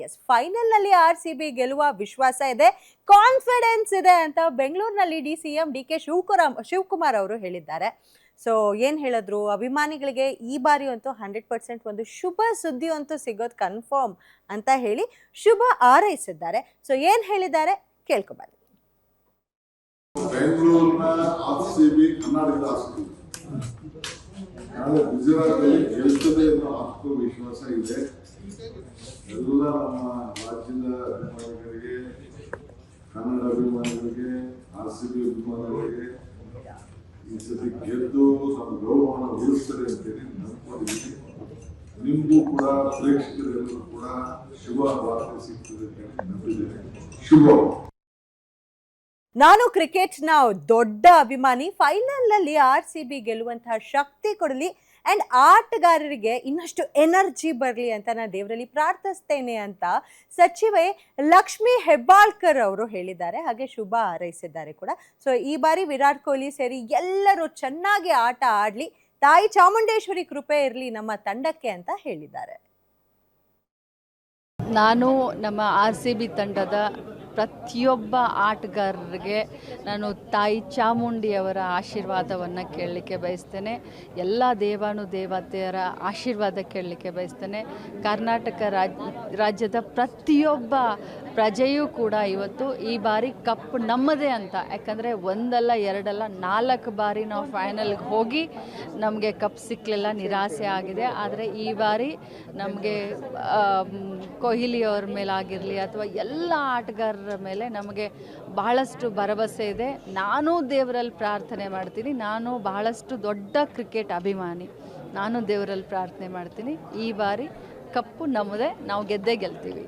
S ಫೈನಲ್ನಲ್ಲಿ RCB ಗೆಲ್ಲುವ ವಿಶ್ವಾಸ ಇದೆ, ಕಾನ್ಫಿಡೆನ್ಸ್ ಇದೆ ಅಂತ ಬೆಂಗಳೂರಿನಲ್ಲಿ CM DK ಶಿವಕುಮಾರ್ ಅವರು ಹೇಳಿದ್ದಾರೆ. ಸೊ ಏನು ಹೇಳಿದ್ರು, ಅಭಿಮಾನಿಗಳಿಗೆ ಈ ಬಾರಿ ಅಂತೂ 100% ಒಂದು ಶುಭ ಸುದ್ದಿ ಅಂತೂ ಸಿಗೋದು ಕನ್ಫರ್ಮ್ ಅಂತ ಹೇಳಿ ಶುಭ ಹಾರೈಸಿದ್ದಾರೆ. ಸೊ ಏನು ಹೇಳಿದ್ದಾರೆ ಕೇಳ್ಕೊಬನ್ನಿ. ಬೆಂಗಳೂರಿನ RCB ಕರ್ನಾಟಕದ RCB ನಾಳೆ ಗುಜರಾತಲ್ಲಿ ಗೆಲ್ತದೆ ಅನ್ನೋ ಆತ್ಮವಿಶ್ವಾಸ ಇದೆ. ಎಲ್ಲ ನಮ್ಮ ರಾಜ್ಯದ ಅಭಿಮಾನಿಗಳಿಗೆ, ಕನ್ನಡ ಅಭಿಮಾನಿಗಳಿಗೆ, RCB ಅಭಿಮಾನಿಗಳಿಗೆ ಈ ಸತಿ ಗೆದ್ದು ನಮ್ಮ ಗೌರವವನ್ನು ಉಳಿಸ್ತದೆ ಅಂತೇಳಿ ನಂಬ್ಕೊಂಡಿದ್ದೀನಿ. ನಿಮಗೂ ಕೂಡ ಪ್ರೇಕ್ಷಕರೆಲ್ಲರೂ ಕೂಡ ಶುಭ ವಾರ್ತೆ ಸಿಗ್ತದೆ ಅಂತ ನಂಬಿದ್ದೇನೆ. ಶುಭ. ನಾನು ಕ್ರಿಕೆಟ್ನ ದೊಡ್ಡ ಅಭಿಮಾನಿ. ಫೈನಲ್ನಲ್ಲಿ RCB ಗೆಲ್ಲುವಂತಹ ಶಕ್ತಿ ಕೊಡಲಿ ಆ್ಯಂಡ್ ಆಟಗಾರರಿಗೆ ಇನ್ನಷ್ಟು ಎನರ್ಜಿ ಬರಲಿ ಅಂತ ನಾನು ದೇವರಲ್ಲಿ ಪ್ರಾರ್ಥಿಸ್ತೇನೆ ಅಂತ ಸಚಿವೆ ಲಕ್ಷ್ಮಿ ಹೆಬ್ಬಾಳ್ಕರ್ ಅವರು ಹೇಳಿದ್ದಾರೆ. ಹಾಗೆ ಶುಭ ಹಾರೈಸಿದ್ದಾರೆ ಕೂಡ. ಸೊ ಈ ಬಾರಿ ವಿರಾಟ್ ಕೊಹ್ಲಿ ಸೇರಿ ಎಲ್ಲರೂ ಚೆನ್ನಾಗಿ ಆಟ ಆಡಲಿ, ತಾಯಿ ಚಾಮುಂಡೇಶ್ವರಿ ಕೃಪೆ ಇರಲಿ ನಮ್ಮ ತಂಡಕ್ಕೆ ಅಂತ ಹೇಳಿದ್ದಾರೆ. ನಾನು ನಮ್ಮ RCB ತಂಡದ ಪ್ರತಿಯೊಬ್ಬ ಆಟಗಾರರಿಗೆ ನಾನು ತಾಯಿ ಚಾಮುಂಡಿಯವರ ಆಶೀರ್ವಾದವನ್ನು ಕೇಳಲಿಕ್ಕೆ ಬಯಸ್ತೇನೆ. ಎಲ್ಲ ದೇವಾನುದೇವತೆಯರ ಆಶೀರ್ವಾದ ಕೇಳಲಿಕ್ಕೆ ಬಯಸ್ತೇನೆ. ಕರ್ನಾಟಕ ರಾಜ್ಯದ ಪ್ರತಿಯೊಬ್ಬ ಪ್ರಜೆಯೂ ಕೂಡ ಇವತ್ತು ಈ ಬಾರಿ ಕಪ್ ನಮ್ಮದೇ ಅಂತ, ಯಾಕಂದರೆ ಒಂದಲ್ಲ ಎರಡಲ್ಲ 4 ಬಾರಿ ನಾವು ಫೈನಲ್ಗೆ ಹೋಗಿ ನಮಗೆ ಕಪ್ ಸಿಕ್ಕಲಿಲ್ಲ, ನಿರಾಸೆ ಆಗಿದೆ. ಆದರೆ ಈ ಬಾರಿ ನಮಗೆ ಕೊಹ್ಲಿಯವ್ರ ಮೇಲಾಗಿರಲಿ ಅಥವಾ ಎಲ್ಲ ಆಟಗಾರರ ಮೇಲೆ ನಮಗೆ ಬಹಳಷ್ಟು ಭರವಸೆ ಇದೆ. ನಾನು ದೇವರಲ್ಲಿ ಪ್ರಾರ್ಥನೆ ಮಾಡ್ತೀನಿ. ನಾನು ಬಹಳಷ್ಟು ದೊಡ್ಡ ಕ್ರಿಕೆಟ್ ಅಭಿಮಾನಿ. ನಾನು ದೇವರಲ್ಲಿ ಪ್ರಾರ್ಥನೆ ಮಾಡ್ತೀನಿ, ಈ ಬಾರಿ ಕಪ್ಪು ನಮ್ಮದೇ, ನಾವು ಗೆದ್ದೇ ಗೆಲ್ತೀವಿ.